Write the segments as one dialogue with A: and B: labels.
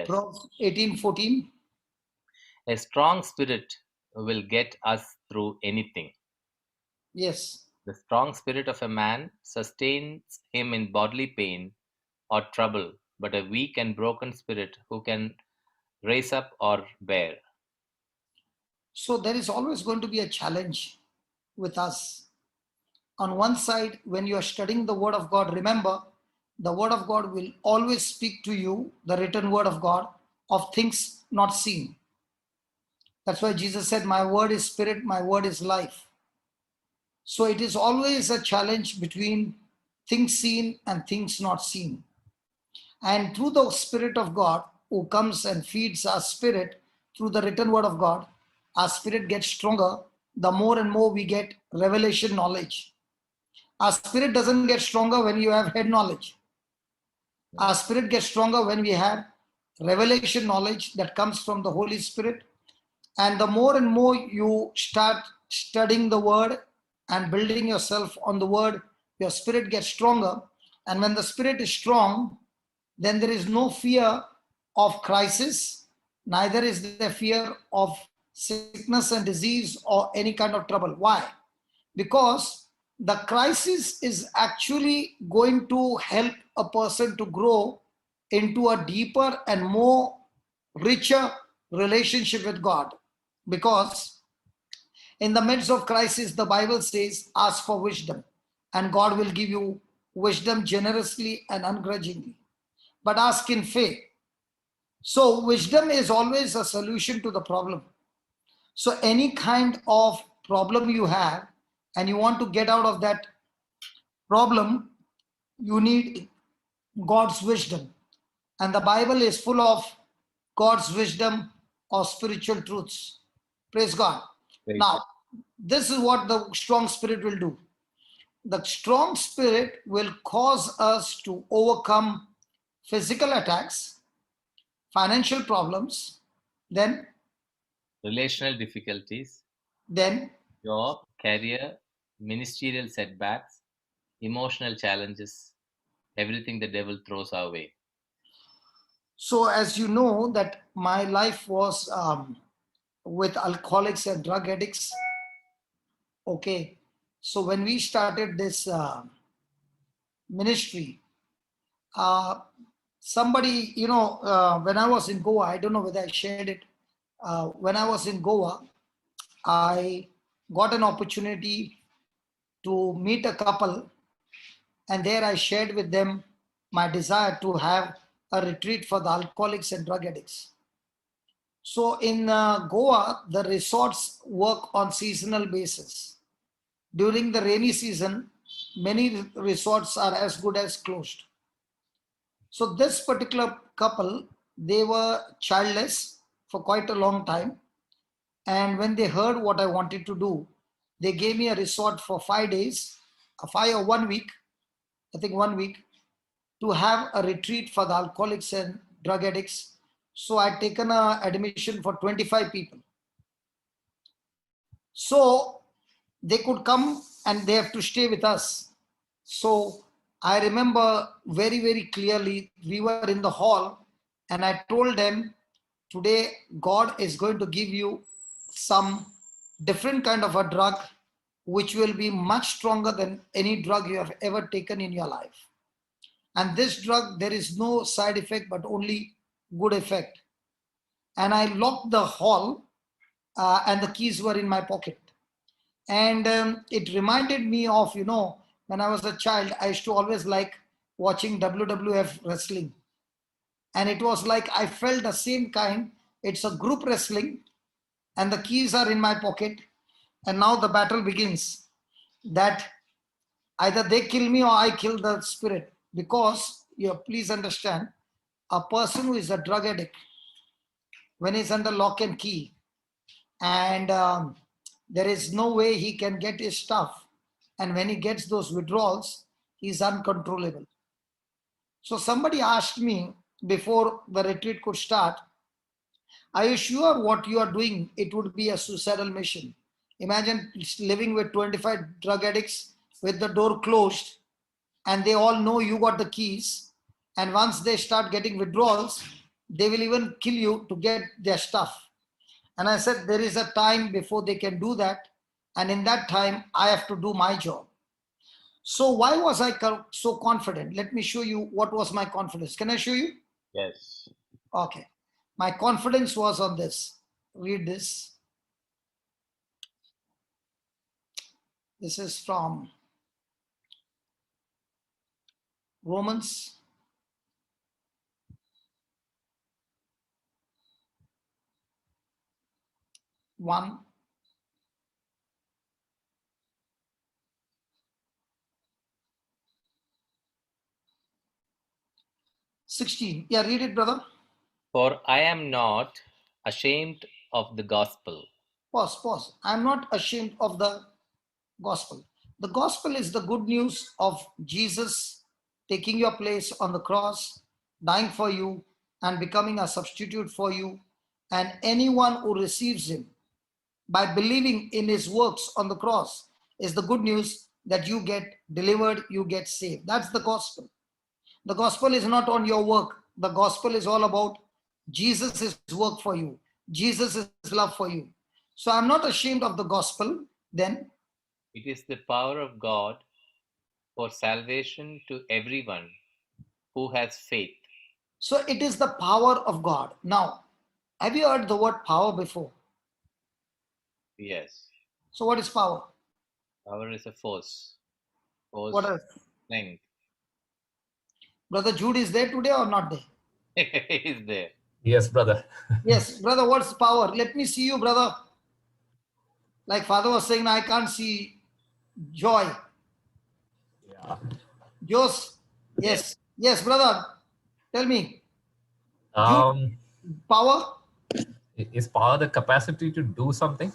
A: Yes.
B: Proverbs 18:14.
A: A strong spirit will get us through anything.
B: Yes.
A: The strong spirit of a man sustains him in bodily pain or trouble, but a weak and broken spirit who can raise up or bear.
B: So there is always going to be a challenge with us. On one side, when you are studying the Word of God, remember the Word of God will always speak to you, the written Word of God, of things not seen. That's why Jesus said, my word is spirit, my word is life. So it is always a challenge between things seen and things not seen. And through the Spirit of God, who comes and feeds our spirit through the written word of God, our spirit gets stronger the more and more we get revelation knowledge. Our spirit doesn't get stronger when you have head knowledge. Our spirit gets stronger when we have revelation knowledge that comes from the Holy Spirit. And the more and more you start studying the word and building yourself on the word, your spirit gets stronger. And when the spirit is strong, then there is no fear of crisis, neither is there fear of sickness and disease or any kind of trouble. Why? Because the crisis is actually going to help a person to grow into a deeper and more richer relationship with God. Because in the midst of crisis, the Bible says, ask for wisdom, and God will give you wisdom generously and ungrudgingly. But ask in faith. So, wisdom is always a solution to the problem. So, any kind of problem you have, and you want to get out of that problem, you need God's wisdom. And the Bible is full of God's wisdom or spiritual truths. Praise God.
A: Praise
B: Now,
A: God.
B: this is what the strong spirit will do. The strong spirit will cause us to overcome physical attacks, financial problems, then,
A: Relational difficulties,
B: then,
A: job, career, ministerial setbacks, emotional challenges, everything the devil throws our way.
B: so as you know that my life was with alcoholics and drug addicts. Okay, so when we started this ministry, uh, somebody, when I was in Goa, I don't know whether I shared it. When I was in Goa, I got an opportunity to meet a couple, and there I shared with them my desire to have a retreat for the alcoholics and drug addicts. So in Goa, the resorts work on seasonal basis. During the rainy season, many resorts are as good as closed. So this particular couple, they were childless for quite a long time. And when they heard what I wanted to do, they gave me a resort for 5 days, a 1 week, I think 1 week, to have a retreat for the alcoholics and drug addicts. So I'd taken a admission for 25 people. So they could come and they have to stay with us. So I remember very, very clearly, we were in the hall and I told them, today God is going to give you some different kind of a drug which will be much stronger than any drug you have ever taken in your life. And this drug, there is no side effect, but only good effect. And I locked the hall, and the keys were in my pocket. And it reminded me of, when I was a child, I used to always like watching WWF wrestling. And it was like I felt the same kind. It's a group wrestling, and the keys are in my pocket. And now the battle begins, that either they kill me or I kill the spirit. Because, please understand, a person who is a drug addict, when he's under lock and key, and there is no way he can get his stuff, and when he gets those withdrawals, he's uncontrollable. So somebody asked me before the retreat could start, are you sure what you are doing, it would be a suicidal mission? Imagine living with 25 drug addicts with the door closed, and they all know you got the keys, and once they start getting withdrawals, They will even kill you to get their stuff. And I said, there is a time before they can do that. And in that time, I have to do my job. So why was I so confident? Let me show you what was my confidence. Can I show you?
A: Yes.
B: Okay. My confidence was on this. Read this. This is from Romans 1. '16. Yeah, read it, brother.
A: For I am not ashamed of the gospel.
B: Pause. I'm not ashamed of the gospel. The gospel is the good news of Jesus taking your place on the cross, dying for you, and becoming a substitute for you. And anyone who receives him by believing in his works on the cross is the good news that you get delivered, you get saved. That's the gospel. The gospel is not on your work. The gospel is all about Jesus' work for you, Jesus' love for you. So I'm not ashamed of the gospel then.
A: It is the power of God for salvation to everyone who has faith.
B: So it is the power of God. Now, have you heard the word power before?
A: Yes.
B: So what is power?
A: Power is a force.
B: What
A: Force,
B: else?
A: strength.
B: Brother Jude is there today or not there?
A: Is there.
C: Yes, brother.
B: Yes, brother, what's power? Let me see you, brother. Like father was saying, I can't see joy.
C: Yeah.
B: Jos,
A: Yes.
B: yes, brother. Tell me,
C: Um,
B: power?
C: is power the capacity to do something?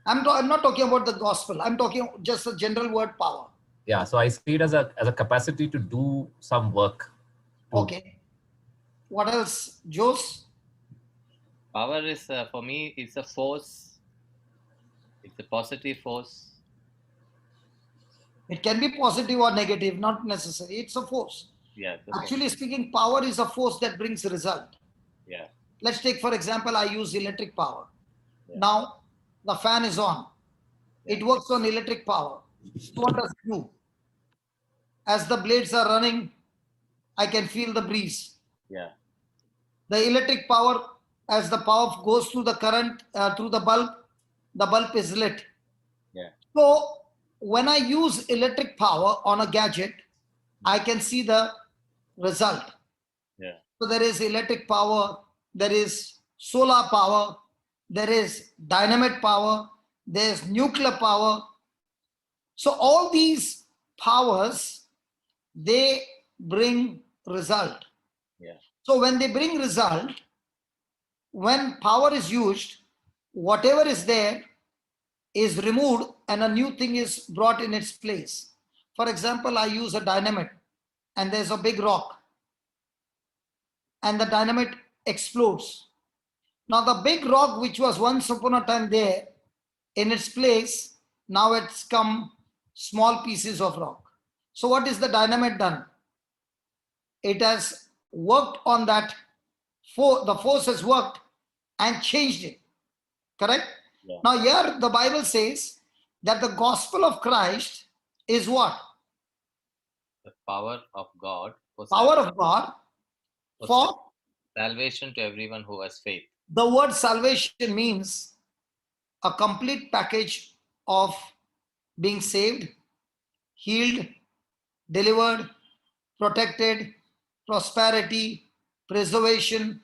B: I'm not talking about the gospel. I'm talking just a general word power.
C: Yeah. So I see it as a capacity to do some work.
B: Okay. What else? Jos?
A: Power is, for me, it's a force. It's a positive force.
B: It can be positive or negative, not necessary. It's a force.
A: Yeah.
B: Actually speaking, power is a force that brings a result.
A: Yeah.
B: Let's take, for example, I use electric power.
A: Yeah.
B: Now, the fan is on.
A: Yeah.
B: It works on electric power. So what does it do? As the blades are running, I can feel the breeze.
A: Yeah.
B: The electric power, as the power goes through the current, through the bulb is lit.
A: Yeah.
B: So when I use electric power on a gadget, I can see the result.
A: Yeah.
B: So there is electric power, there is solar power, there is dynamite power, there is nuclear power. So all these powers, they bring result.
A: Yeah.
B: So when they bring result, when power is used, whatever is there is removed and a new thing is brought in its place. For example, I use a dynamite and there's a big rock and the dynamite explodes. Now the big rock which was once upon a time there in its place, now it's come small pieces of rock. So what is the dynamite done? It has worked on that, the force has worked and changed it. Correct?
A: Yeah.
B: Now here the Bible says that the gospel of Christ is what?
A: The power of God for
B: Power of God for
A: salvation to everyone who has faith.
B: the word salvation means a complete package of being saved, healed, delivered, protected, prosperity, preservation,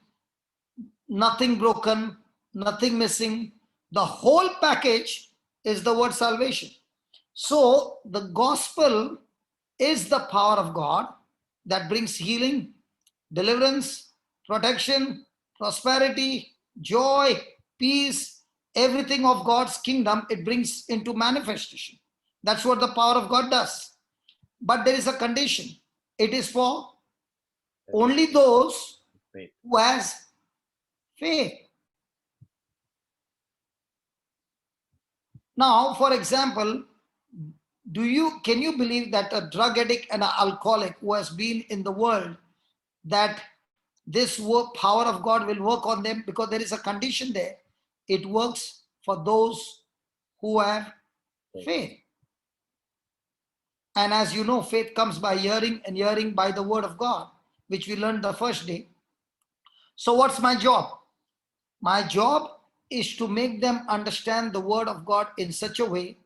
B: nothing broken, nothing missing. The whole package is the word salvation. So the gospel is the power of God that brings healing, deliverance, protection, prosperity, joy, peace, everything of God's kingdom, it brings into manifestation. That's what the power of God does. But there is a condition. It is for only those
A: Faith.
B: who has faith. Now, for example, can you believe that a drug addict and an alcoholic who has been in the world, that this power of God will work on them, because there is a condition there. It works for those who have faith. And as you know, faith comes by hearing, and hearing by the word of God, which we learned the first day. So what's my job? My job is to make them understand the word of God in such a way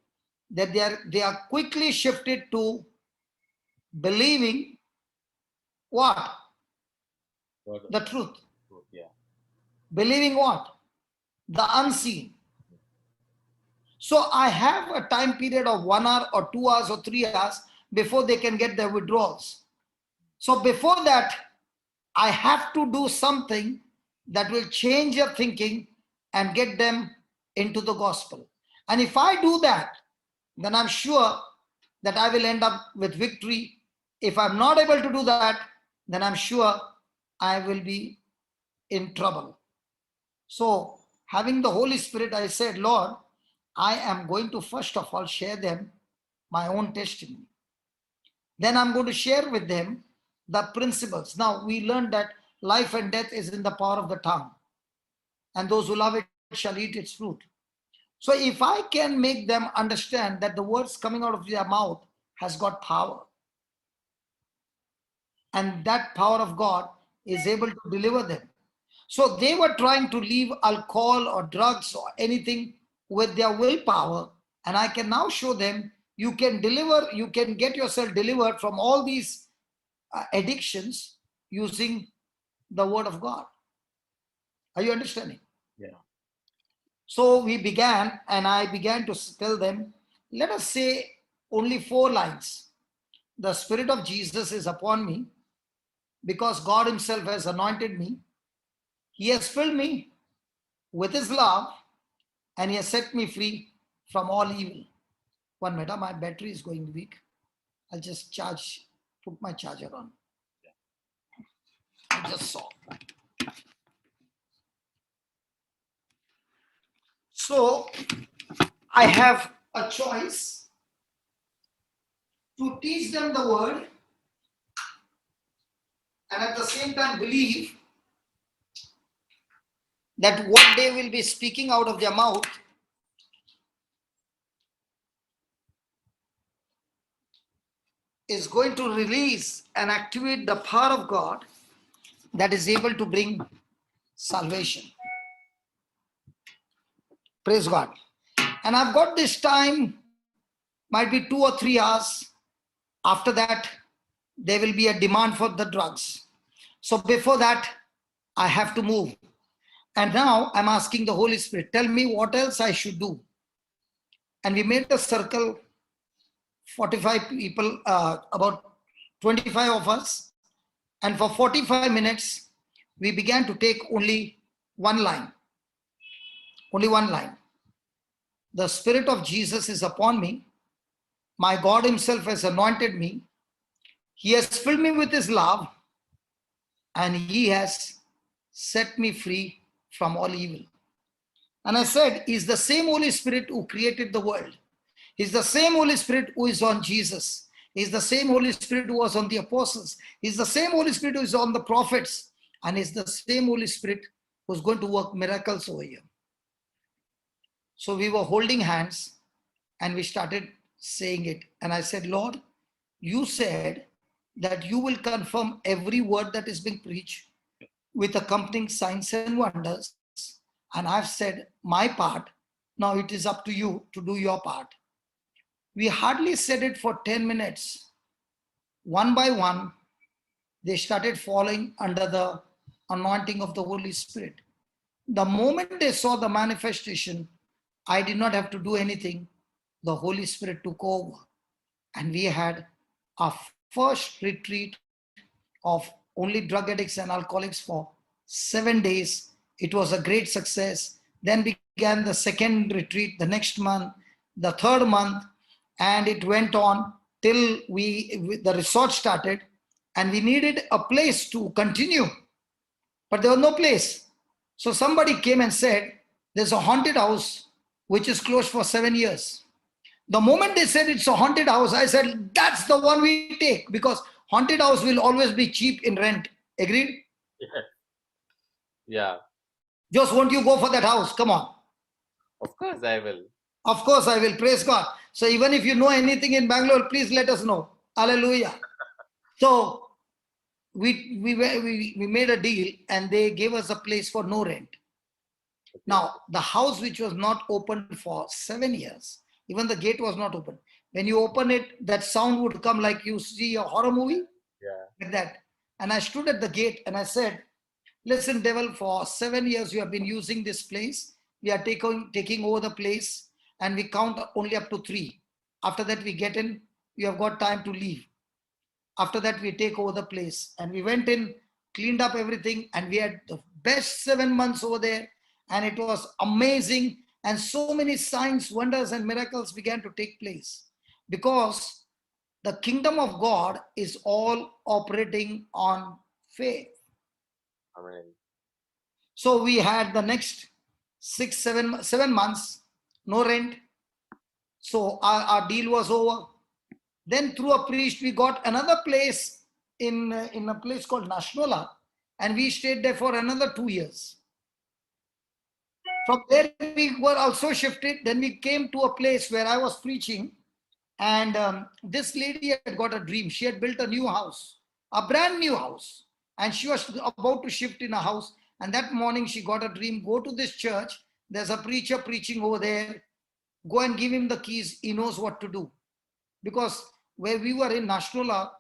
B: that they are quickly shifted to believing what? The truth.
A: Yeah.
B: Believing what? The unseen. So I have a time period of 1 hour or 2 hours or 3 hours before they can get their withdrawals. So before that, I have to do something that will change their thinking and get them into the gospel. And if I do that, then I'm sure that I will end up with victory. If I'm not able to do that, then I'm sure I will be in trouble. So, having the Holy Spirit, I said, Lord, I am going to first of all share them my own testimony. Then I'm going to share with them the principles. Now, we learned that life and death is in the power of the tongue, and those who love it shall eat its fruit. So if I can make them understand that the words coming out of their mouth has got power, and that power of God is able to deliver them. So they were trying to leave alcohol or drugs or anything with their willpower, and I can now show them you can get yourself delivered from all these addictions using the word of God. Are you understanding?
A: Yeah.
B: So we began, and I began to tell them, let us say only 4 lines. The Spirit of Jesus is upon me, because God Himself has anointed me. He has filled me with His love, and He has set me free from all evil. 1 minute, my battery is going weak. I'll just put my charger on. I just saw. So I have a choice to teach them the word and at the same time believe that what they will be speaking out of their mouth is going to release and activate the power of God that is able to bring salvation. Praise God. And I've got this time, might be 2 or 3 hours. After that, there will be a demand for the drugs. So before that, I have to move. And now I'm asking the Holy Spirit, tell me what else I should do. And we made a circle, 45 people, about 25 of us. And for 45 minutes, we began to take only one line. Only one line. The Spirit of Jesus is upon me. My God Himself has anointed me. He has filled me with His love, and He has set me free from all evil. And I said, He's the same Holy Spirit who created the world. He's the same Holy Spirit who is on Jesus. He's the same Holy Spirit who was on the apostles. He's the same Holy Spirit who is on the prophets. And He's the same Holy Spirit who's going to work miracles over here. So we were holding hands and we started saying it. And I said, Lord, you said that you will confirm every word that is being preached with accompanying signs and wonders. And I've said my part. Now it is up to you to do your part. We hardly said it for 10 minutes. One by one, they started falling under the anointing of the Holy Spirit. The moment they saw the manifestation, I did not have to do anything. The Holy Spirit took over. And we had our first retreat of only drug addicts and alcoholics for 7 days. It was a great success. Then began the second retreat the next month, the third month, and it went on till the resort started, and we needed a place to continue, but there was no place. So somebody came and said, there's a haunted house which is closed for 7 years. The moment they said it's a haunted house, I said, that's the one we take, because haunted house will always be cheap in rent. Agreed?
A: Yes. Yeah.
B: Just won't you go for that house? Come on.
A: Of course I will.
B: Of course, I will. Praise God. So, even if you know anything in Bangalore, please let us know. Hallelujah. So, we made a deal and they gave us a place for no rent.
A: Okay.
B: Now, the house which was not opened for 7 years, even the gate was not open. When you open it, that sound would come like you see a horror movie,
A: Yeah.
B: like that. And I stood at the gate and I said, listen, devil, for 7 years you have been using this place. We are taking over the place and we count only up to 3. After that, we get in, you have got time to leave. After that, we take over the place. And we went in, cleaned up everything, and we had the best 7 months over there. And it was amazing. And so many signs, wonders, and miracles began to take place because the kingdom of God is all operating on faith.
A: Amen.
B: So we had the next 7 months, no rent. So our deal was over. Then through a priest, we got another place in a place called Nashnola, and we stayed there for another 2 years. From there, we were also shifted. Then we came to a place where I was preaching, and this lady had got a dream. She had built a new house, a brand new house, and she was about to shift in a house. And that morning, she got a dream: go to this church. There's a preacher preaching over there. Go and give him the keys. He knows what to do. Because where we were in Nashnola,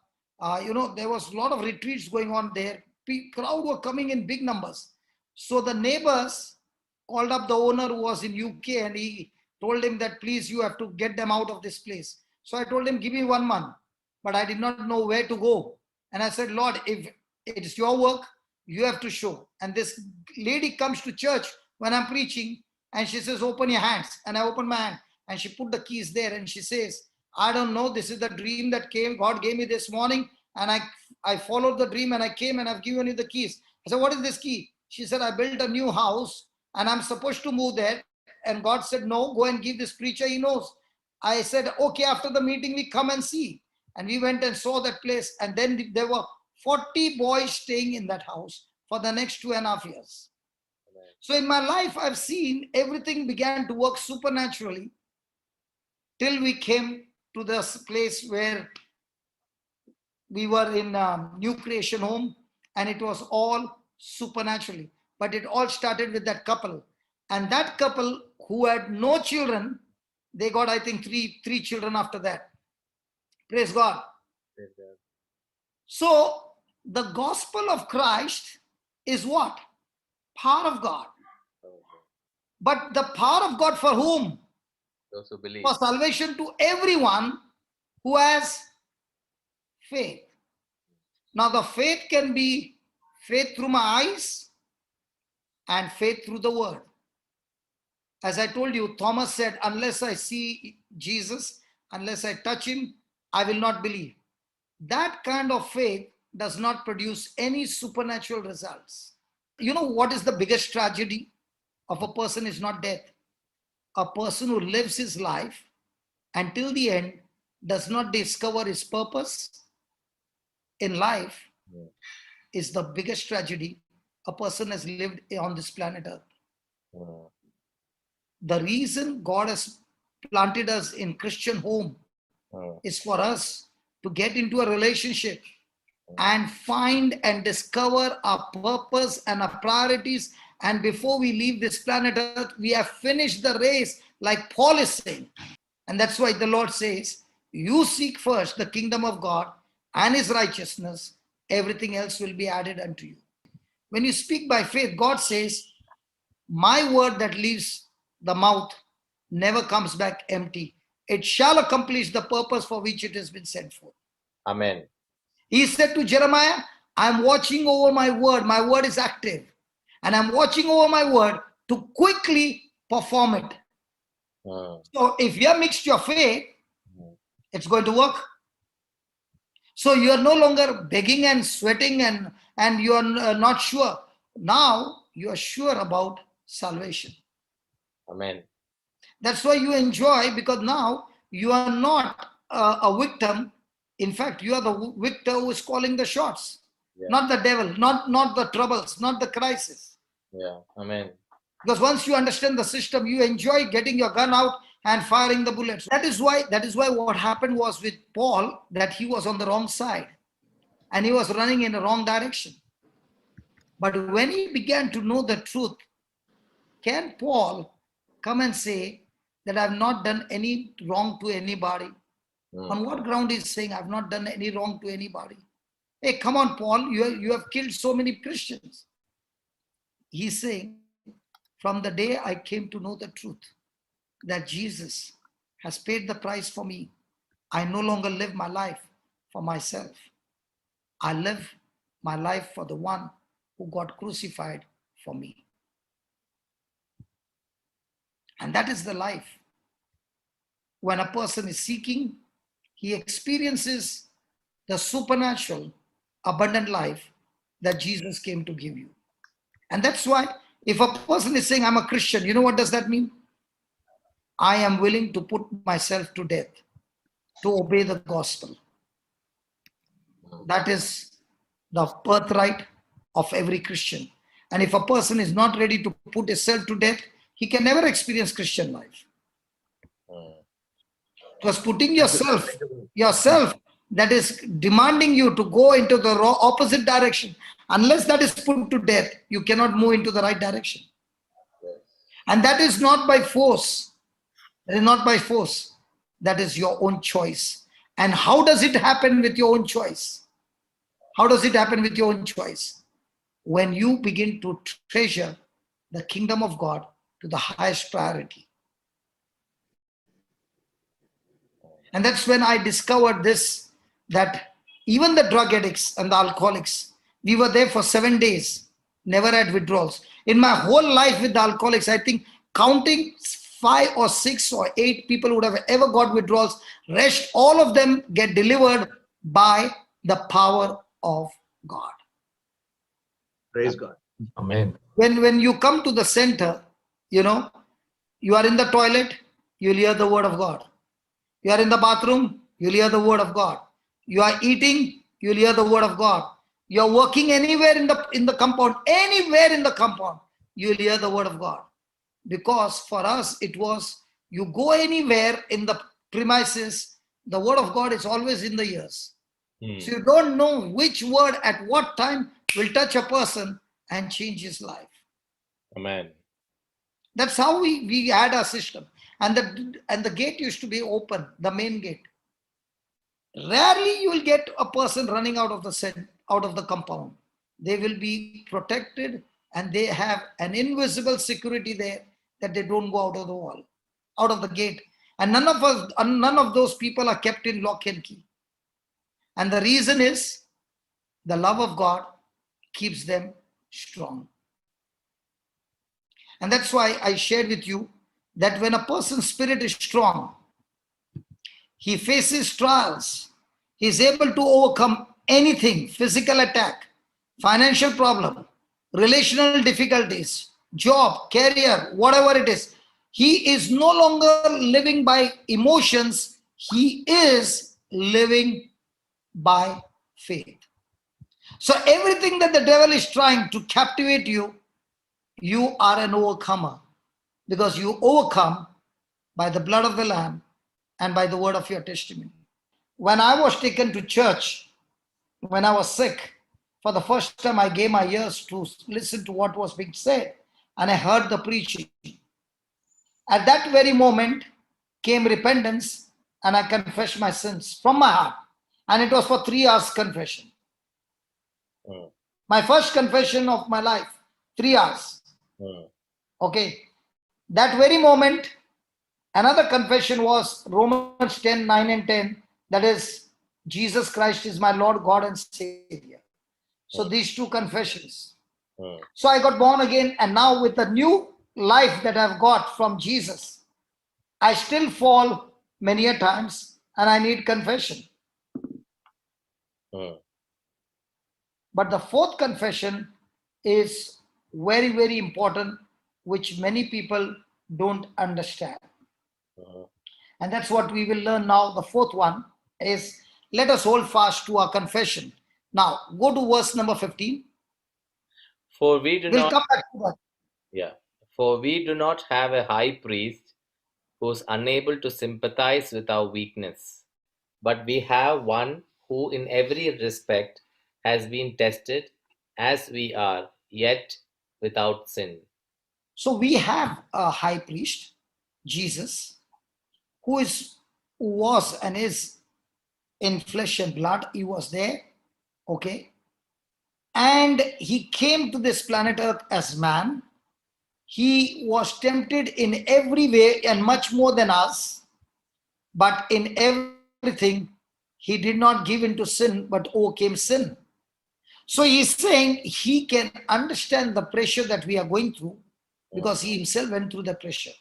B: there was a lot of retreats going on there. Crowd were coming in big numbers. So the neighbors called up the owner who was in UK and he told him that please you have to get them out of this place. So I told him give me 1 month, but I did not know where to go. And I said, Lord, if it is your work, you have to show. And this lady comes to church when I'm preaching and she says, open your hands. And I open my hand and she put the keys there and she says, I don't know, this is the dream that God gave me this morning, and I followed the dream and I came and I've given you the keys. I said, what is this key? She said, I built a new house and I'm supposed to move there. And God said, no, go and give this preacher, he knows. I said, okay, after the meeting, we come and see. And we went and saw that place. And then there were 40 boys staying in that house for the next 2.5 years. So in my life, I've seen everything began to work supernaturally till we came to this place where we were in New Creation Home, and it was all supernaturally. But it all started with that couple. And that couple who had no children, they got, I think, three children after that. Praise God.
A: Praise God.
B: So the gospel of Christ is what? Power of God. But the power of God for whom?
A: Those who believe.
B: For salvation to everyone who has faith. Now the faith can be faith through my eyes and faith through the word. As I told you, Thomas said, unless I see Jesus, unless I touch him, I will not believe. That kind of faith does not produce any supernatural results. You know what is the biggest tragedy of a person is not death? A person who lives his life until the end does not discover his purpose in life is the biggest tragedy a person has lived on this planet Earth. The reason God has planted us in Christian home is for us to get into a relationship and find and discover our purpose and our priorities. And before we leave this planet Earth, we have finished the race, like Paul is saying. And that's why the Lord says, you seek first the kingdom of God and his righteousness, everything else will be added unto you. When you speak by faith, God says, my word that leaves the mouth never comes back empty. It shall accomplish the purpose for which it has been sent forth.
A: Amen.
B: He said to Jeremiah, I'm watching over my word. My word is active. And I'm watching over my word to quickly perform it. So if you have mixed your faith, it's going to work. So you are no longer begging and sweating and you are not sure. Now you are sure about salvation.
A: Amen.
B: That's why you enjoy, because now you are not a victim. In fact, you are the victor who is calling the shots.
A: Yeah.
B: not the devil, not the troubles, not the crisis.
A: Yeah. Amen.
B: Because once you understand the system, you enjoy getting your gun out and firing the bullets. That is why what happened was with Paul, that he was on the wrong side and he was running in the wrong direction. But when he began to know the truth, can Paul come and say that I've not done any wrong to anybody? On what ground is saying I've not done any wrong to anybody? Hey, come on, Paul, you have killed so many Christians. He's saying, from the day I came to know the truth, that Jesus has paid the price for me, I no longer live my life for myself. I live my life for the one who got crucified for me. And that is the life. When a person is seeking, he experiences the supernatural, abundant life that Jesus came to give you. And that's why if a person is saying, I'm a Christian, you know what does that mean? I am willing to put myself to death to obey the gospel. That is the birthright of every Christian. And if a person is not ready to put himself to death, he can never experience Christian life. Because putting yourself, that is demanding you to go into the opposite direction. Unless that is put to death, you cannot move into the right direction. And that is not by force. That is not by force. That is your own choice. And how does it happen with your own choice? How does it happen with your own choice? When you begin to treasure the kingdom of God to the highest priority. And that's when I discovered this, that even the drug addicts and the alcoholics, we were there for 7 days, never had withdrawals. In my whole life with the alcoholics, I think counting 5 or 6 or 8 people would have ever got withdrawals. Rest, all of them get delivered by the power of God.
D: Praise God.
C: Amen.
B: When you come to the center, you know, you are in the toilet, you'll hear the word of God. You are in the bathroom, you'll hear the word of God. You are eating, you'll hear the word of God. You are working anywhere in the compound, anywhere in the compound, you'll hear the word of God. Because for us, it was, you go anywhere in the premises, the word of God is always in the ears. So you don't know which word at what time will touch a person and change his life.
A: Amen.
B: That's how we had our system. And the gate used to be open, the main gate. Rarely you will get a person running out of the compound. They will be protected and they have an invisible security there that they don't go out of the wall, out of the gate. And none of those people are kept in lock and key. And the reason is the love of God keeps them strong. And that's why I shared with you that when a person's spirit is strong, he faces trials. He is able to overcome anything, physical attack, financial problem, relational difficulties, job, career, whatever it is. He is no longer living by emotions. He is living by faith. So everything that the devil is trying to captivate you, you are an overcomer, because you overcome by the blood of the Lamb and by the word of your testimony. When I was taken to church, when I was sick, for the first time I gave my ears to listen to what was being said, and I heard the preaching. At that very moment came repentance, and I confessed my sins from my heart. And it was for 3 hours confession. My first confession of my life, 3 hours. Okay. That very moment, another confession was Romans 10, 9 and 10. That is, Jesus Christ is my Lord, God and Savior. So these 2 confessions. So I got born again, and now with the new life that I've got from Jesus, I still fall many a times and I need confession. But the 4th confession is very, very important, which many people don't understand. And that's what we will learn now. The 4th one is, let us hold fast to our confession. Now, go to verse number 15.
A: For we do
B: We'll
A: not
B: come back to that.
A: Yeah. For we do not have a high priest who is unable to sympathize with our weakness, but we have one who in every respect has been tested as we are, yet without sin.
B: So we have a high priest, Jesus, who was and is in flesh and blood. He was there, okay, and he came to this planet Earth as man. He was tempted in every way and much more than us, but in everything he did not give into sin but overcame sin. So he's saying he can understand the pressure that we are going through because he himself went through the pressure.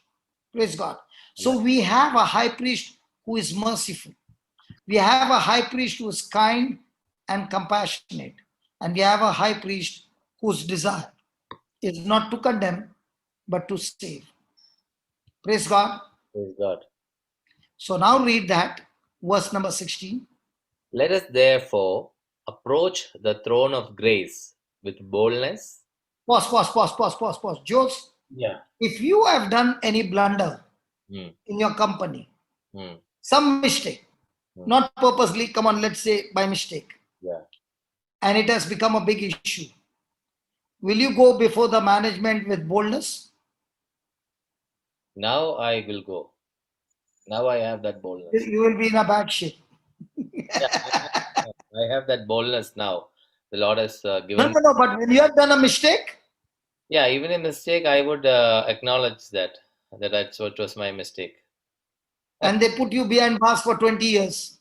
B: Praise God. So we have a high priest who is merciful. We have a high priest who is kind and compassionate. And we have a high priest whose desire is not to condemn, but to save. Praise God.
A: Praise God.
B: So now read that, verse number 16.
A: Let us therefore approach the throne of grace with boldness.
B: Pause. Jose,
A: Yeah.
B: if you have done any blunder
A: Mm,
B: in your company,
A: mm,
B: some mistake, not purposely, come on, let's say by mistake,
A: yeah.
B: and it has become a big issue, will you go before the management with boldness?
A: Now I will go. Now I have that boldness.
B: You will be in a bad shape.
A: Yeah, I have that boldness now. The Lord has given.
B: No, but when you have done a mistake,
A: Yeah, even a mistake, I would acknowledge that's what was my mistake.
B: and they put you behind bars for 20 years.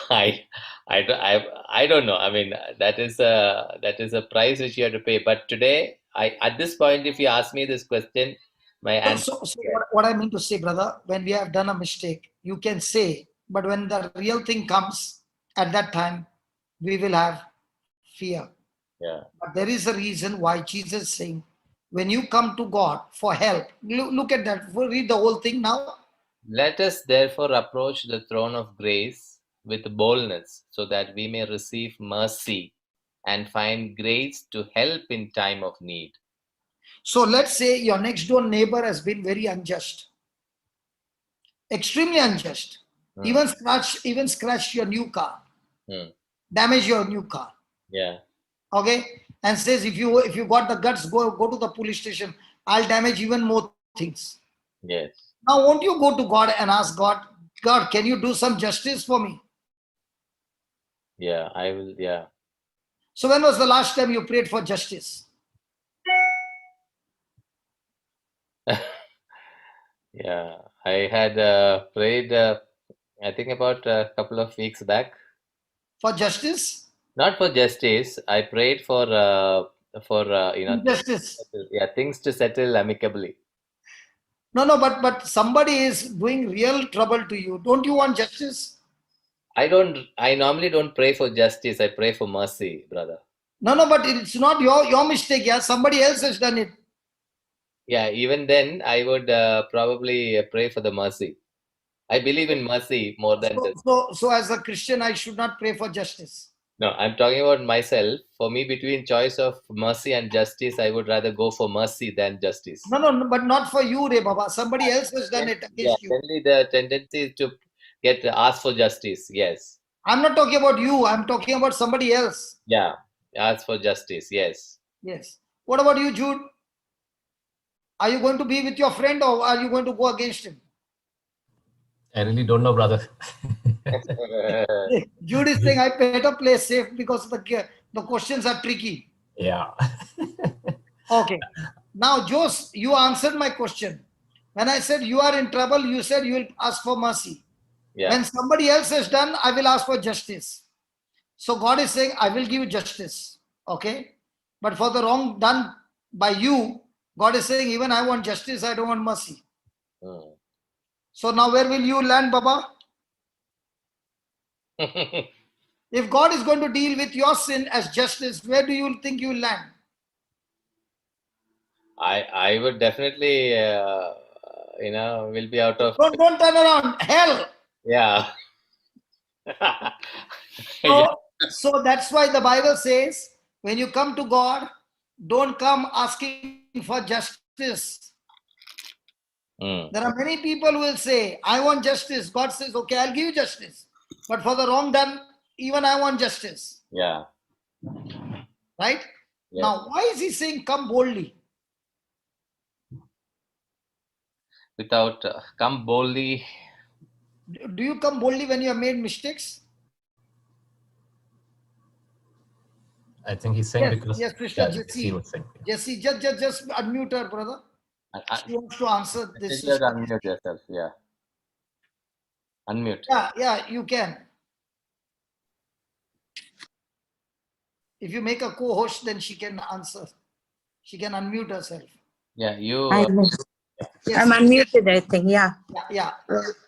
A: I, I don't know. I mean, that is a price which you have to pay. But today, at this point, if you ask me this question, my answer.
B: So what I mean to say, brother, when we have done a mistake, you can say, but when the real thing comes, at that time, we will have fear.
A: Yeah.
B: But there is a reason why Jesus is saying, when you come to God for help, look at that. We'll read the whole thing now.
A: Let us therefore approach the throne of grace with boldness, so that we may receive mercy and find grace to help in time of need.
B: So let's say your next door neighbor has been very unjust, extremely unjust. Even scratched your new car, damage your new car.
A: Yeah.
B: Okay, and says if you got the guts, go to the police station. I'll damage even more things.
A: Yes.
B: Now, won't you go to God and ask God, can you do some justice for me?
A: Yeah, I will. Yeah.
B: So when was the last time you prayed for justice?
A: Yeah, I had prayed. I think about a couple of weeks back.
B: For justice?
A: Not for justice. I prayed for
B: Justice.
A: things to settle amicably.
B: No, but somebody is doing real trouble to you. Don't you want justice?
A: I normally don't pray for justice. I pray for mercy, brother.
B: No, but it's not your mistake. Yeah, somebody else has done it.
A: Yeah, even then I would probably pray for the mercy. I believe in mercy more than justice.
B: So as a Christian, I should not pray for justice.
A: No, I'm talking about myself. For me, between choice of mercy and justice, I would rather go for mercy than justice.
B: No, but not for you, Re Baba. Somebody else has done it against you.
A: Generally the tendency is to ask for justice. Yes.
B: I'm not talking about you. I'm talking about somebody else.
A: Yeah. Ask for justice. Yes.
B: Yes. What about you, Jude? Are you going to be with your friend or are you going to go against him?
C: I really don't know, brother.
B: Jude is saying, I better play safe because the questions are tricky.
C: Yeah.
B: Okay. Now, Jose, you answered my question. When I said you are in trouble, you said you will ask for mercy.
A: Yeah.
B: When somebody else has done, I will ask for justice. So God is saying, I will give you justice. Okay. But for the wrong done by you, God is saying, even I want justice, I don't want mercy. So now where will you land, Baba? If God is going to deal with your sin as justice, where do you think you will land?
A: I would definitely, will be out of.
B: Don't turn around. Hell.
A: Yeah.
B: So that's why the Bible says, when you come to God, don't come asking for justice.
A: Mm.
B: There are many people who will say, I want justice. God says, okay, I'll give you justice. But for the wrong done, even I want justice.
A: Yeah.
B: Right?
A: Yes.
B: Now, why is he saying, come boldly?
A: Without come boldly.
B: Do you come boldly when you have made mistakes?
C: I think he's saying
B: Yes,
C: because
B: yes, Sister
C: yeah,
B: Jesse.
C: was saying.
B: Jesse, just unmute her, brother. She wants to answer this.
A: Just unmute yourself. Yeah. Unmute.
B: Yeah, you can. If you make a co-host, then she can answer. She can unmute herself.
A: Yeah, you.
E: I'm
B: Yes,
E: unmuted, I think. Yeah.
B: yeah.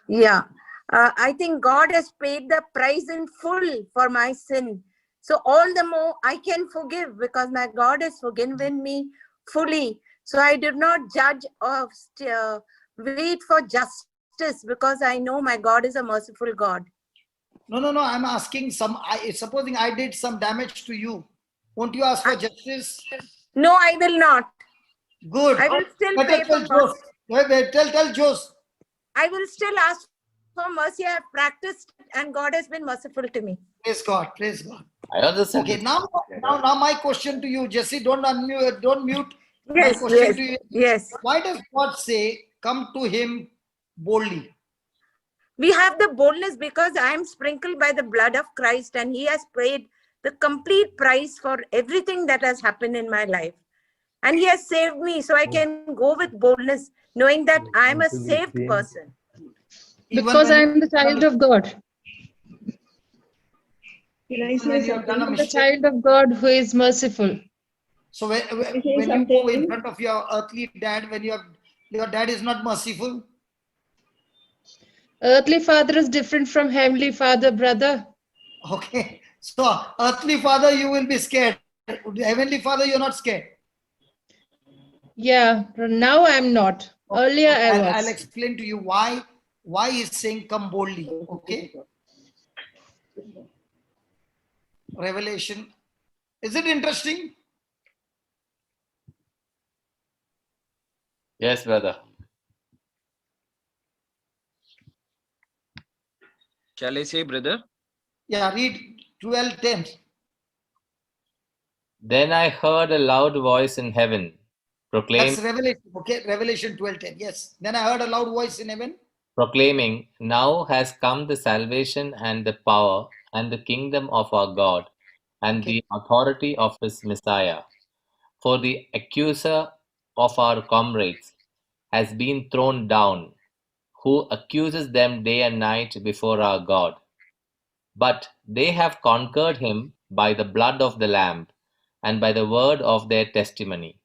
E: Yeah. I think God has paid the price in full for my sin. So all the more I can forgive because my God has forgiven me fully. So I did not judge or wait for justice because I know my God is a merciful God.
B: No. I'm asking supposing I did some damage to you. Won't you ask for justice?
E: No, I will not.
B: Good.
E: I will still
B: Better
E: pay for mercy.
B: Wait, tell Jose.
E: I will still ask for mercy. I have practiced and God has been merciful to me.
B: Praise God. Praise God.
A: I also said.
B: Okay, now my question to you, Jesse, don't mute.
E: Yes,
B: My question to you,
E: yes.
B: why does God say, come to him boldly?
E: We have the boldness because I am sprinkled by the blood of Christ and he has paid the complete price for everything that has happened in my life. And he has saved me so I can go with boldness, knowing that I am a saved person.
F: Because I am the child of God.
B: Can I say something?
F: I'm the child of God who is merciful.
B: So when you go in front of your earthly dad, when your dad is not merciful?
F: Earthly father is different from heavenly father, brother.
B: Okay. So earthly father, you will be scared. Heavenly father, you're not scared.
F: Yeah, now I'm not. Earlier I was.
B: I'll explain to you why he's saying come boldly. Okay. Revelation. Is it interesting?
A: Yes, brother.
G: Shall I say, brother?
B: Yeah, read 12:10.
A: Then I heard a loud voice in heaven
B: That's Revelation. Okay, Revelation 12:10. Yes. Then I heard a loud voice in heaven.
A: proclaiming, now has come the salvation and the power and the kingdom of our God and the authority of his Messiah. For the accuser of our comrades has been thrown down, who accuses them day and night before our God. But they have conquered him by the blood of the Lamb and by the word of their testimony.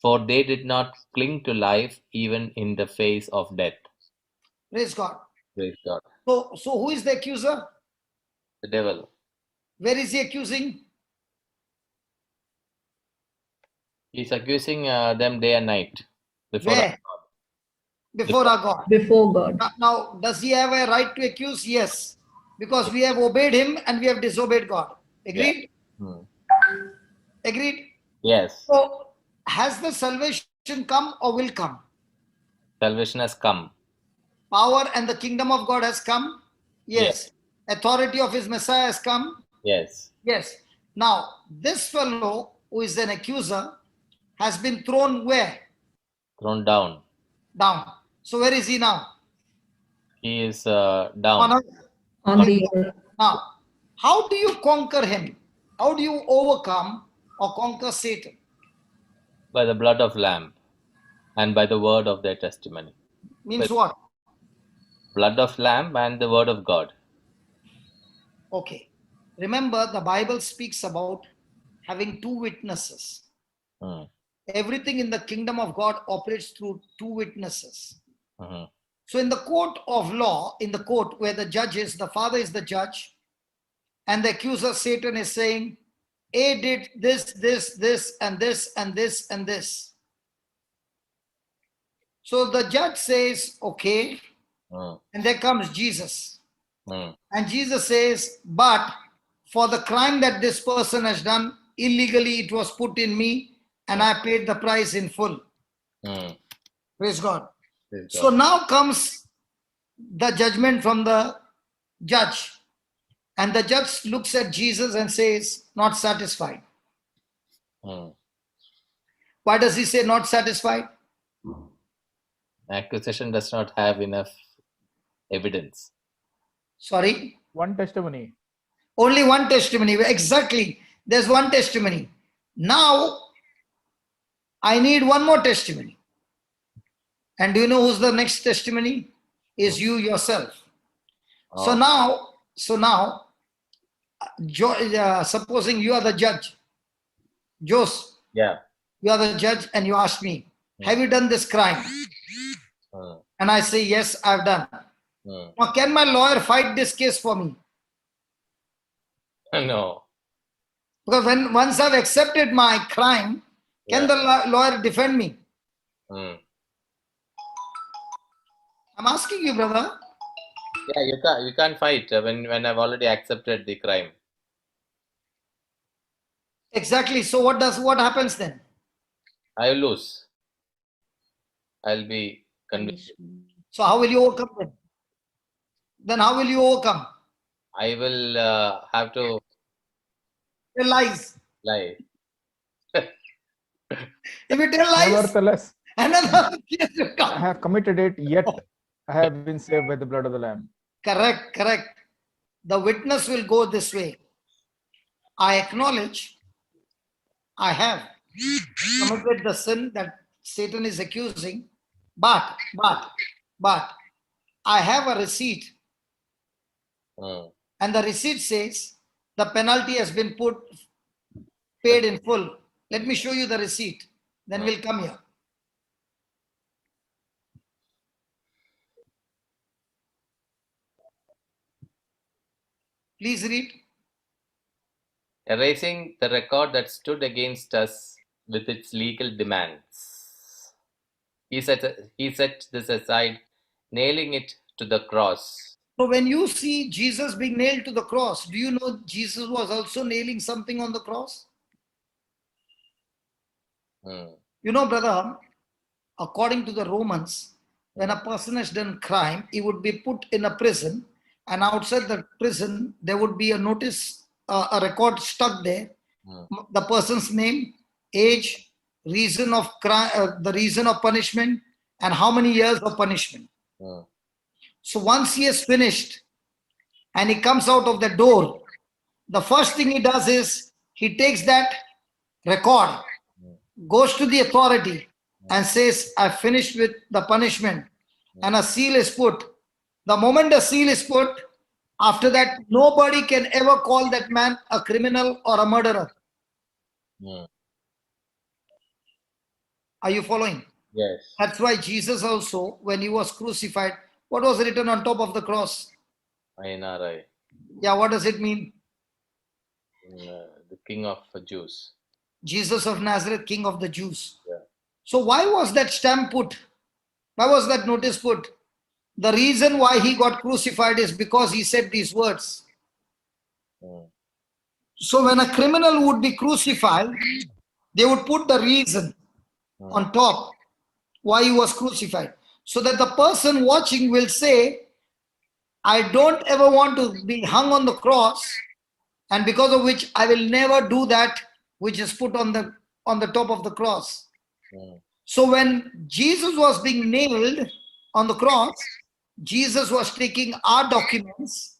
A: For they did not cling to life even in the face of death.
B: Praise God.
A: Praise God.
B: So who is the accuser?
A: The devil.
B: Where is he accusing?
A: He's accusing them day and night before
B: Where?
A: our God.
B: Before our God.
F: Before God.
B: Now, does he have a right to accuse? Yes. Because we have obeyed him and we have disobeyed God. Agreed?
A: Yeah.
B: Agreed?
A: Yes.
B: So, has the salvation come or will come?
A: Salvation has come.
B: Power and the kingdom of God has come? Yes. Authority of his Messiah has come?
A: Yes.
B: Yes. Now, this fellow who is an accuser has been thrown where?
A: Thrown down.
B: Down. So, where is he now?
A: He is down.
F: On the earth.
B: Now, how do you conquer him? How do you overcome or conquer Satan?
A: By the blood of Lamb and by the word of their testimony.
B: Means what?
A: Blood of Lamb and the word of God.
B: Okay. Remember, the Bible speaks about having two witnesses. Everything in the kingdom of God operates through two witnesses. So in the court of law, in the court where the judge is, the father is the judge, and the accuser, Satan, is saying, A did this, and this, and this, and this. So the judge says, okay, and there comes Jesus.
A: Mm.
B: And Jesus says, but for the crime that this person has done, illegally it was put in me and I paid the price in full.
A: Mm.
B: Praise God.
A: Praise
B: So
A: God.
B: now comes the judgment from the judge. And the judge looks at Jesus and says, not satisfied.
A: Mm.
B: Why does he say not satisfied?
A: Accusation does not have enough evidence.
B: Sorry?
H: One testimony.
B: Only one testimony. Exactly. There's one testimony. Now, I need one more testimony. And do you know who's the next testimony? Is you yourself. So
A: Oh.
B: now, supposing you are the judge, Jose,
A: Yeah.
B: you are the judge and you ask me, have you done this crime?
A: Mm.
B: And I say, yes, I've done.
A: Mm.
B: Now, can my lawyer fight this case for me?
A: No.
B: Because once I've accepted my crime, can the lawyer defend me?
A: Mm.
B: I'm asking you, brother.
A: Yeah, you can't fight when I've already accepted the crime.
B: Exactly. So what happens then?
A: I will lose. I'll be convicted.
B: So how will you overcome then? Then how will you overcome?
A: I will have to
B: Tell lies.
A: lie.
B: If you tell lies,
H: Nevertheless,
B: another case will
H: I
B: come.
H: have committed it, yet I have been saved by the blood of the Lamb.
B: Correct. The witness will go this way. I acknowledge I have committed the sin that Satan is accusing, but I have a receipt,
A: Mm.
B: and the receipt says the penalty has been paid in full. Let me show you the receipt. Then we'll come here. Please read.
A: Erasing the record that stood against us with its legal demands. He set this aside, nailing it to the cross.
B: So when you see Jesus being nailed to the cross, do you know Jesus was also nailing something on the cross?
A: Mm.
B: You know, brother, according to the Romans, when a person has done crime, he would be put in a prison, and outside the prison, there would be a notice, a record stuck there.
A: Mm.
B: The person's name, age, reason of crime, the reason of punishment, and how many years of punishment.
A: Mm.
B: So once he has finished and he comes out of the door, the first thing he does is he takes that record, goes to the authority and says, I finished with the punishment, and a seal is put. The moment a seal is put, after that, nobody can ever call that man a criminal or a murderer.
A: Mm.
B: Are you following?
A: Yes.
B: That's why Jesus also, when he was crucified, what was written on top of the cross?
A: INRI.
B: Yeah, what does it mean?
A: The King of Jews.
B: Jesus of Nazareth, King of the Jews.
A: Yeah.
B: So why was that stamp put? Why was that notice put? The reason why he got crucified is because he said these words.
A: Mm.
B: So when a criminal would be crucified, they would put the reason on top why he was crucified, so that the person watching will say, I don't ever want to be hung on the cross, and because of which I will never do that which is put on the top of the cross.
A: Mm.
B: So when Jesus was being nailed on the cross, Jesus was taking our documents,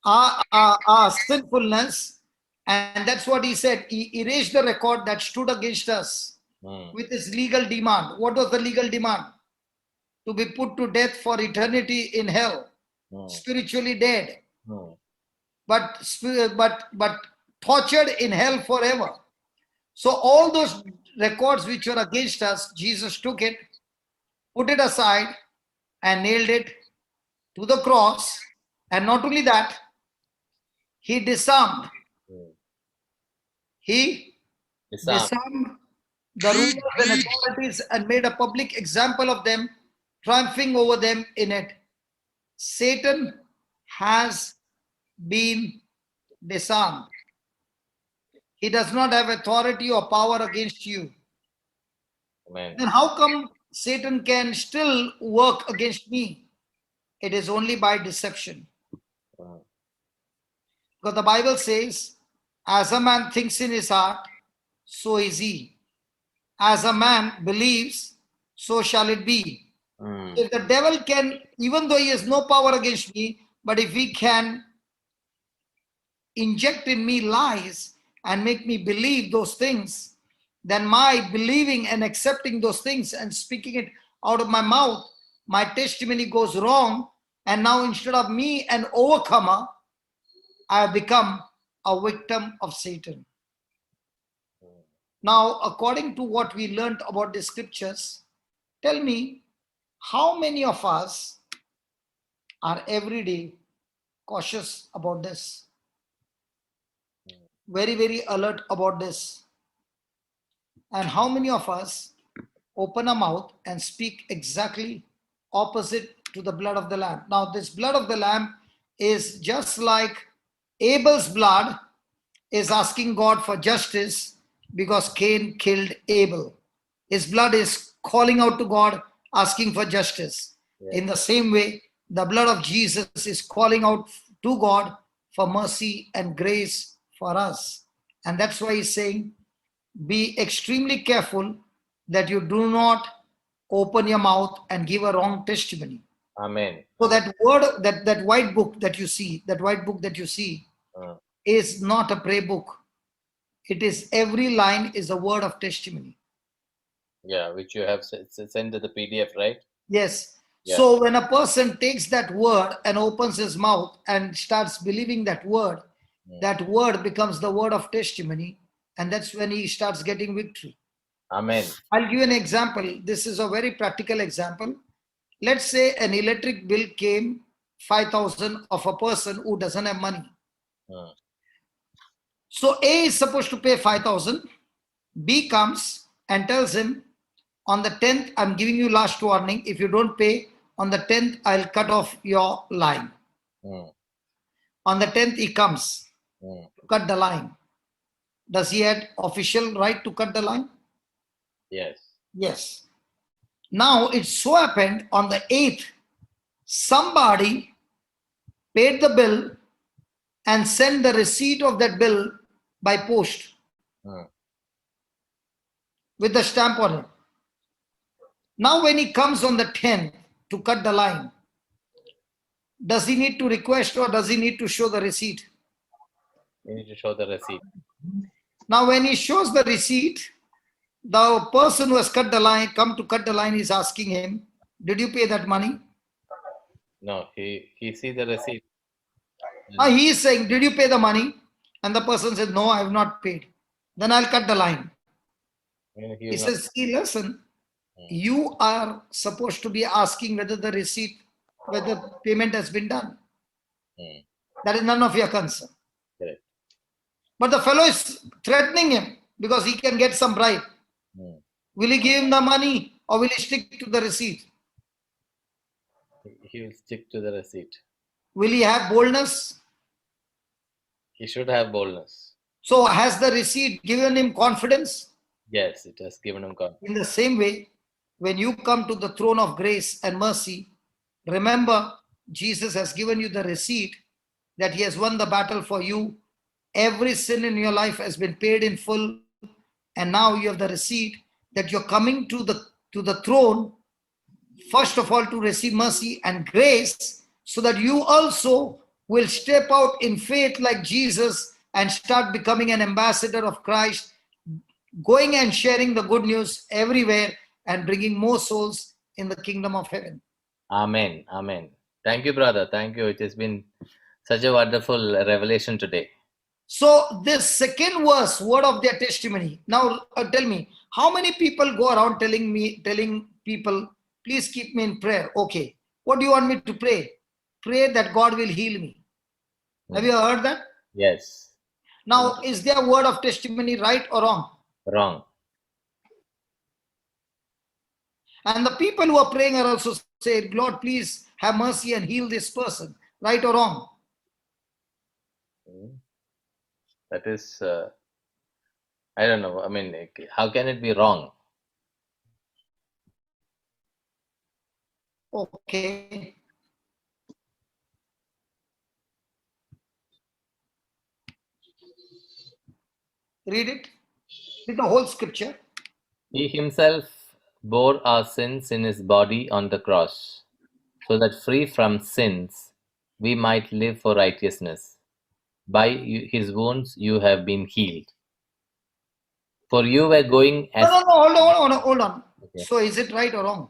B: our sinfulness, and that's what he said. He erased the record that stood against us with his legal demand. What was the legal demand? To be put to death for eternity in hell, spiritually dead, but tortured in hell forever. So all those records which were against us, Jesus took it, put it aside, and nailed it to the cross. And not only that, he disarmed. He disarmed the rulers and authorities and made a public example of them, triumphing over them in it. Satan has been disarmed. He does not have authority or power against you.
A: Amen.
B: Then how come Satan can still work against me? It is only by deception.
A: Mm.
B: Because the Bible says, as a man thinks in his heart, so is he. As a man believes, so shall it be.
A: Mm.
B: If the devil can, even though he has no power against me, but if he can inject in me lies and make me believe those things, then my believing and accepting those things and speaking it out of my mouth, my testimony goes wrong. And now instead of me an overcomer, I have become a victim of Satan. Now, according to what we learned about the scriptures, tell me, how many of us are every day cautious about this? Very, very alert about this. And how many of us open our mouth and speak exactly opposite to the blood of the Lamb? Now, this blood of the Lamb is just like Abel's blood is asking God for justice because Cain killed Abel. His blood is calling out to God, asking for justice.
A: Yeah.
B: In the same way, the blood of Jesus is calling out to God for mercy and grace for us. And that's why he's saying, be extremely careful that you do not open your mouth and give a wrong testimony.
A: Amen.
B: So that word, that white book that you see,
A: Mm.
B: is not a prayer book. It is, every line is a word of testimony.
A: Yeah, which you have sent to the PDF, right?
B: Yes.
A: Yeah.
B: So when a person takes that word and opens his mouth and starts believing that word becomes the word of testimony. And that's when he starts getting victory.
A: Amen.
B: I'll give you an example. This is a very practical example. Let's say an electric bill came 5,000 of a person who doesn't have money.
A: Mm.
B: So A is supposed to pay 5,000. B comes and tells him, on the 10th, I'm giving you last warning. If you don't pay, on the 10th, I'll cut off your line.
A: Mm.
B: On the 10th, he comes
A: Mm.
B: to cut the line. Does he have official right to cut the line?
A: Yes.
B: Yes. Now, it so happened on the 8th, somebody paid the bill and sent the receipt of that bill by post
A: Mm.
B: with the stamp on it. Now, when he comes on the 10th to cut the line, does he need to request or does he need to show the receipt?
A: You need to show the receipt.
B: Now, when he shows the receipt, the person who has cut the line, come to cut the line, is asking him, did you pay that money?
A: No, he see the receipt.
B: Now, he is saying, did you pay the money? And the person said, no, I have not paid. Then I'll cut the line.
A: And
B: He says, see, listen, you are supposed to be asking whether the receipt, whether payment has been done.
A: Mm.
B: That is none of your concern.
A: Correct.
B: But the fellow is threatening him because he can get some bribe.
A: Mm.
B: Will he give him the money or will he stick to the receipt?
A: He will stick to the receipt.
B: Will he have boldness?
A: He should have boldness.
B: So has the receipt given him confidence?
A: Yes, it has given him confidence.
B: In the same way, when you come to the throne of grace and mercy, remember Jesus has given you the receipt that he has won the battle for you. Every sin in your life has been paid in full, and now you have the receipt that you're coming to the throne, first of all, to receive mercy and grace, so that you also will step out in faith like Jesus and start becoming an ambassador of Christ, going and sharing the good news everywhere and bringing more souls in the kingdom of heaven.
A: Amen. Amen. Thank you, brother. Thank you. It has been such a wonderful revelation today.
B: So this second verse, word of their testimony. Now tell me, how many people go around telling people, please keep me in prayer? Okay. What do you want me to pray? Pray that God will heal me. Have you heard that?
A: Yes.
B: Now, is their word of testimony right or wrong?
A: Wrong.
B: And the people who are praying are also saying, Lord, please have mercy and heal this person. Right or wrong?
A: That is, I don't know. I mean, how can it be wrong?
B: Okay. Read it. Read the whole scripture.
A: He himself bore our sins in his body on the cross, so that free from sins we might live for righteousness. By his wounds you have been healed. For you were going
B: No,
A: as...
B: no, no, hold on.
A: Okay.
B: So is it right or wrong?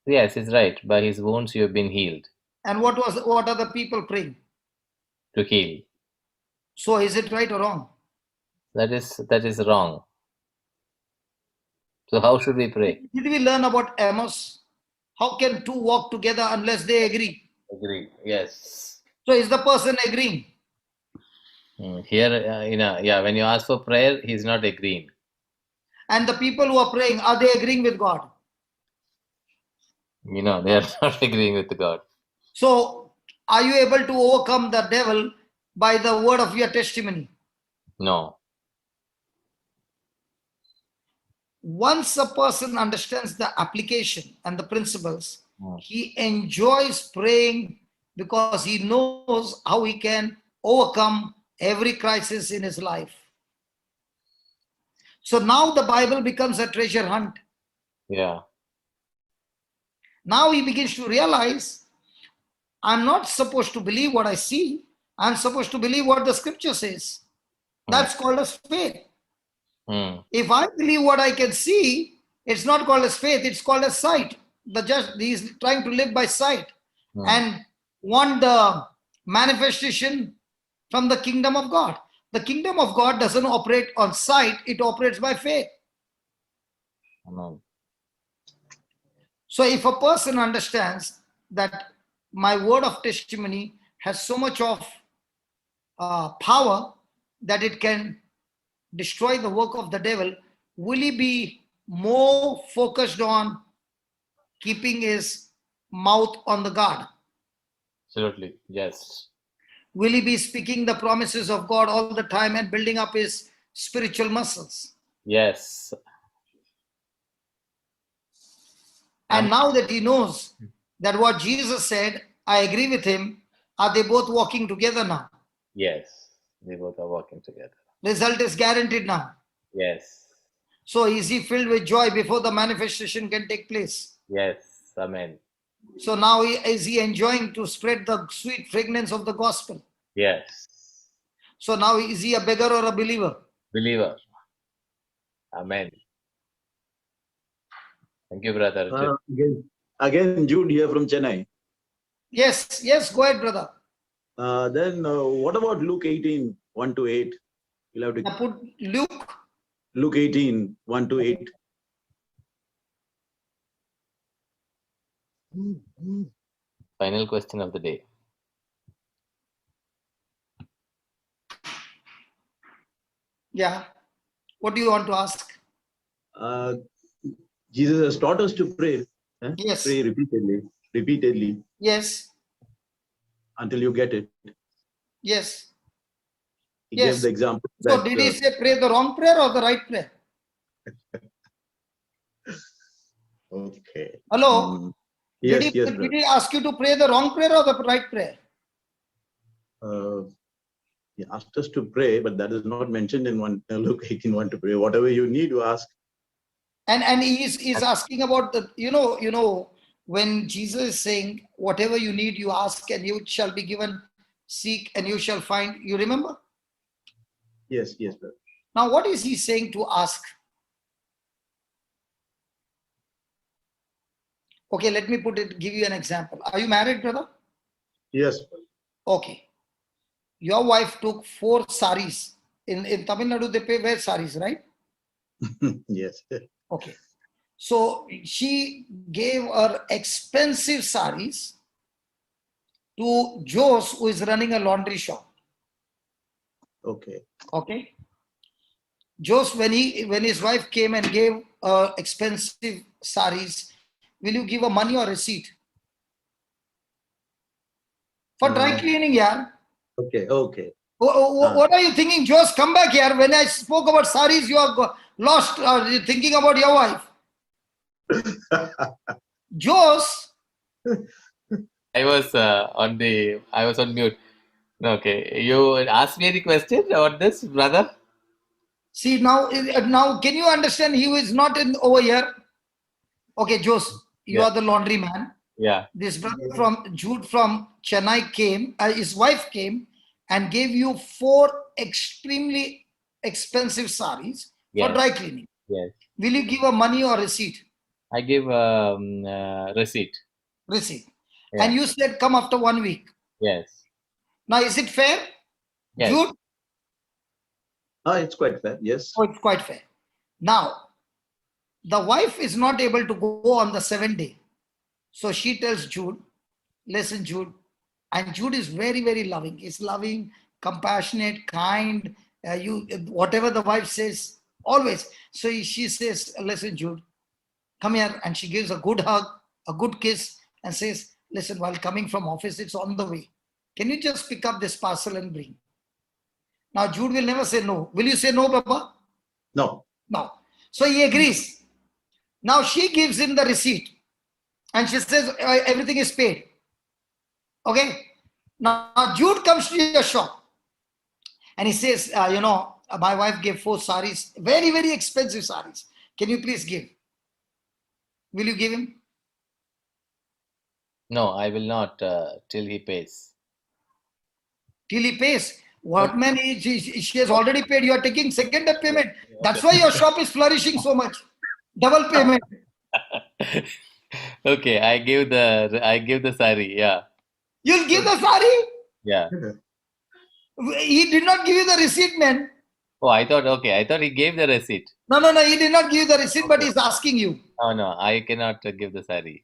A: Yes, it's right. By his wounds you have been healed.
B: And what are the people praying?
A: To heal.
B: So is it right or wrong?
A: That is wrong. So how should we pray?
B: Did we learn about Amos? How can two walk together unless they agree?
A: Agree. Yes.
B: So is the person agreeing?
A: Here, when you ask for prayer, he's not agreeing.
B: And the people who are praying, are they agreeing with God?
A: They are not agreeing with God.
B: So are you able to overcome the devil by the word of your testimony?
A: No.
B: Once a person understands the application and the principles, he enjoys praying because he knows how he can overcome every crisis in his life. So now the Bible becomes a treasure hunt.
A: Yeah.
B: Now he begins to realize, I'm not supposed to believe what I see. I'm supposed to believe what the scripture says. That's called as faith. If I believe what I can see, it's not called as faith, it's called as sight. He's trying to live by sight and want the manifestation from the kingdom of God. The kingdom of God doesn't operate on sight, it operates by faith.
A: Amen.
B: So if a person understands that my word of testimony has so much of power that it can destroy the work of the devil, will he be more focused on keeping his mouth on the guard?
A: Absolutely, yes.
B: Will he be speaking the promises of God all the time and building up his spiritual muscles?
A: Yes.
B: And now that he knows that what Jesus said, I agree with him, are they both walking together now?
A: Yes, they both are working together.
B: Result is guaranteed now.
A: Yes.
B: So is he filled with joy before the manifestation can take place?
A: Yes, amen.
B: So now is he enjoying to spread the sweet fragrance of the gospel?
A: Yes.
B: So now is he a beggar or a believer?
A: Believer. Amen. Thank you, brother.
D: Again, Jude here from Chennai.
B: Yes, go ahead, brother.
D: Then what about Luke 18, 1 to 8? You'll have to
B: Now put
D: Luke 18, 1 to 8.
A: Final question of the day.
B: Yeah. What do you want to ask?
D: Jesus has taught us to pray.
B: Yes.
D: Pray repeatedly.
B: Yes.
D: Until you get it.
B: Yes.
D: He gave the example.
B: So did he say pray the wrong prayer or the right prayer?
D: Okay.
B: Hello?
D: Yes,
B: did he ask you to pray the wrong prayer or the right prayer?
D: He asked us to pray, but that is not mentioned in Luke 18, 1 to pray. Whatever you need to ask.
B: And he's asking about the, when Jesus is saying, whatever you need, you ask and you shall be given, seek and you shall find. You remember?
D: Yes, brother.
B: Now, what is he saying to ask? Okay, let me give you an example. Are you married, brother?
D: Yes.
B: Okay. Your wife took 4 saris. In Tamil Nadu, they wear saris, right?
D: Yes.
B: Okay. So she gave her expensive saris to Jose, who is running a laundry shop.
D: Okay.
B: Jose, when his wife came and gave expensive saris, will you give her money or receipt? For dry cleaning, yeah.
D: Okay, okay.
B: What are you thinking, Jose? Come back here. When I spoke about saris, you are lost. You're thinking about your wife. Jose,
A: I was I was on mute. Okay, you asked me any question about this, brother?
B: see now, can you understand? He is not in over here. Okay, Jose, you
A: Yeah.
B: are the laundry man.
A: Yeah.
B: This brother from Jude from Chennai came. His wife came and gave you 4 extremely expensive saris for
A: Yes.
B: dry cleaning.
A: Yes.
B: Will you give her money or receipt?
A: I give receipt.
B: Receipt.
A: Yeah.
B: And you said come after 1 week.
A: Yes.
B: Now, is it fair?
A: Yes.
B: Jude?
D: It's quite fair. Yes.
B: Oh, it's quite fair. Now, the wife is not able to go on the 7th day. So she tells Jude, listen, Jude. And Jude is very, very loving. He's loving, compassionate, kind. Whatever the wife says, always. So she says, listen, Jude, come here. And she gives a good hug, a good kiss, and says, listen, while coming from office, it's on the way. Can you just pick up this parcel and bring? Now, Jude will never say no. Will you say no, Papa?
D: No.
B: No. So he agrees. Now she gives him the receipt and she says everything is paid. Okay. Now Jude comes to your shop and he says, my wife gave 4 saris, very, very expensive saris. Can you please give? Will you give him?
A: No, I will not till he pays.
B: Till he pays. What man, she has already paid. You are taking second payment. That's why your shop is flourishing so much. Double payment.
A: Okay, I give the sari. Yeah.
B: You'll give the sari?
A: Yeah.
B: He did not give you the receipt, man.
A: Oh, I thought he gave the receipt.
B: No, he did not give you the receipt, but he's asking you.
A: Oh no, I cannot give the sari.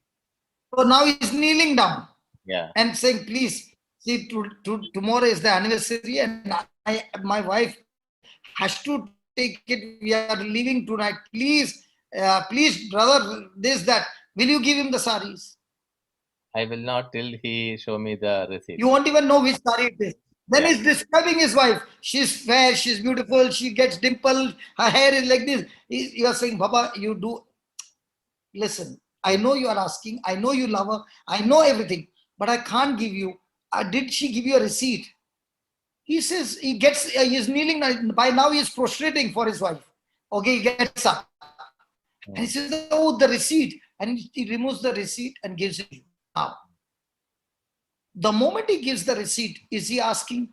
B: So now he's kneeling down.
A: Yeah.
B: And saying, please, see, tomorrow is the anniversary and my wife has to take it. We are leaving tonight. Please, brother, this, that. Will you give him the saris?
A: I will not till he show me the receipt.
B: You won't even know which sari it is. Then
A: Yeah.
B: he's describing his wife. She's fair, she's beautiful, she gets dimpled, her hair is like this. You are saying, Baba, you do. Listen, I know you are asking, I know you love her, I know everything, but I can't give you. Did she give you a receipt? He says, he's kneeling, by now he's prostrating for his wife. Okay, he gets up. And he says, oh, the receipt. And he removes the receipt and gives it to you. Now, the moment he gives the receipt, is he asking?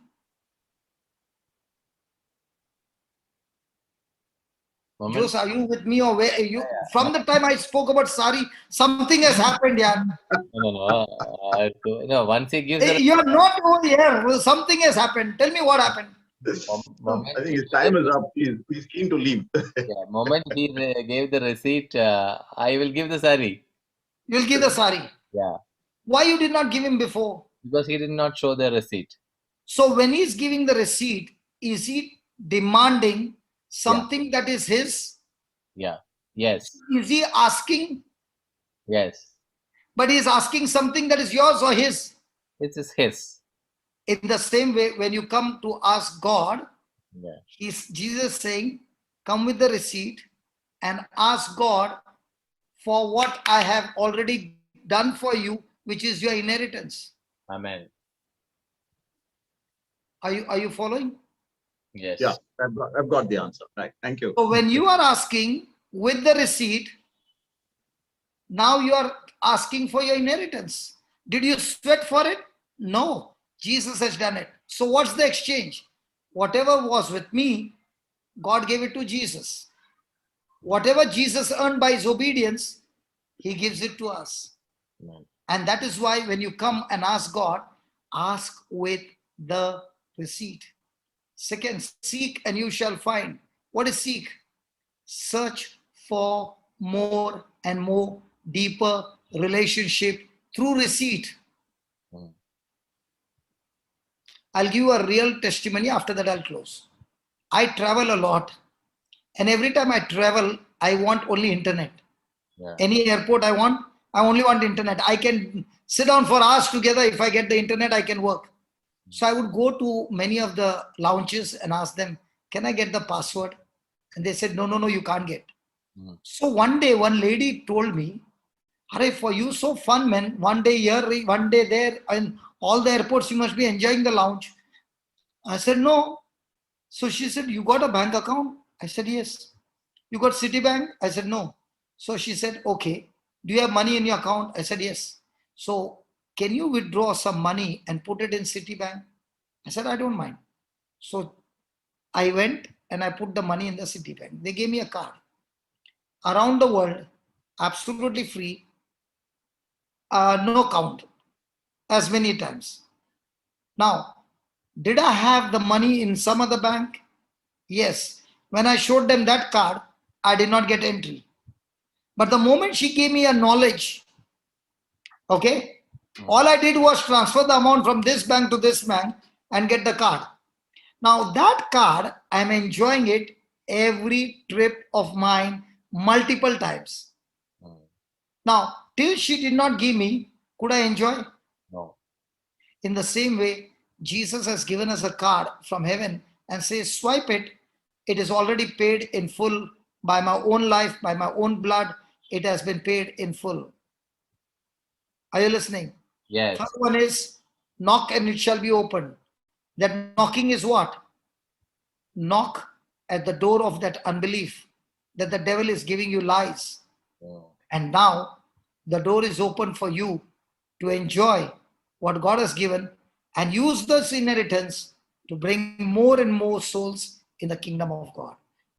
B: Jose, are you with me or where are you? From the time I spoke about sari, something has happened, yeah.
A: No. Once he gives the
B: You are not over here. Well, something has happened. Tell me what happened.
D: I think his time is up. He's keen to leave.
A: Moment he gave the receipt, I will give the sari.
B: You'll give the sari.
A: Yeah.
B: Why you did not give him before?
A: Because he did not show the receipt.
B: So when he's giving the receipt, is he demanding something that is his?
A: Yeah. Yes.
B: Is he asking?
A: Yes.
B: But he's asking something that is yours or his.
A: It is his.
B: In the same way, when you come to ask God,
A: Yeah.
B: Jesus saying, come with the receipt and ask God for what I have already done for you, which is your inheritance.
A: Amen.
B: Are you following?
A: Yes.
D: Yeah, I've got the answer. Right. Thank you.
B: So when you are asking with the receipt, now you are asking for your inheritance. Did you sweat for it? No. Jesus has done it. So what's the exchange? Whatever was with me, God gave it to Jesus. Whatever Jesus earned by his obedience, he gives it to us.
A: Amen.
B: And that is why when you come and ask God, ask with the receipt. Second, seek and you shall find. What is seek? Search for more and more deeper relationship through receipt. I'll give you a real testimony. After that, I'll close. I travel a lot. And every time I travel, I want only internet.
A: Yeah.
B: Any airport I only want internet. I can sit down for hours together. If I get the internet, I can work. So I would go to many of the lounges and ask them, can I get the password? And they said, no, you can't get. So one day, one lady told me, Hare, for you so fun, man. One day here, one day there, and all the airports, you must be enjoying the lounge. I said, no. So she said, you got a bank account? I said, yes. You got Citibank? I said, no. So she said, okay. Do you have money in your account? I said, yes. So can you withdraw some money and put it in Citibank? I said, I don't mind. So I went and I put the money in the Citibank. They gave me a card. Around the world, absolutely free, no count, as many times. Now, did I have the money in some other bank? Yes. When I showed them that card, I did not get entry. But the moment she gave me a knowledge, okay, all I did was transfer the amount from this bank to this bank and get the card. Now that card, I'm enjoying it every trip of mine multiple times. Now, till she did not give me, could I enjoy?
A: No.
B: In the same way, Jesus has given us a card from heaven and says, swipe it. It is already paid in full by my own life, by my own blood. It has been paid in full. Are you listening?
A: Yes.
B: Third one is, knock and it shall be opened. That knocking is what? Knock at the door of that unbelief, that the devil is giving you lies. And now the door is open for you to enjoy what God has given and use this inheritance to bring more and more souls in the kingdom of God.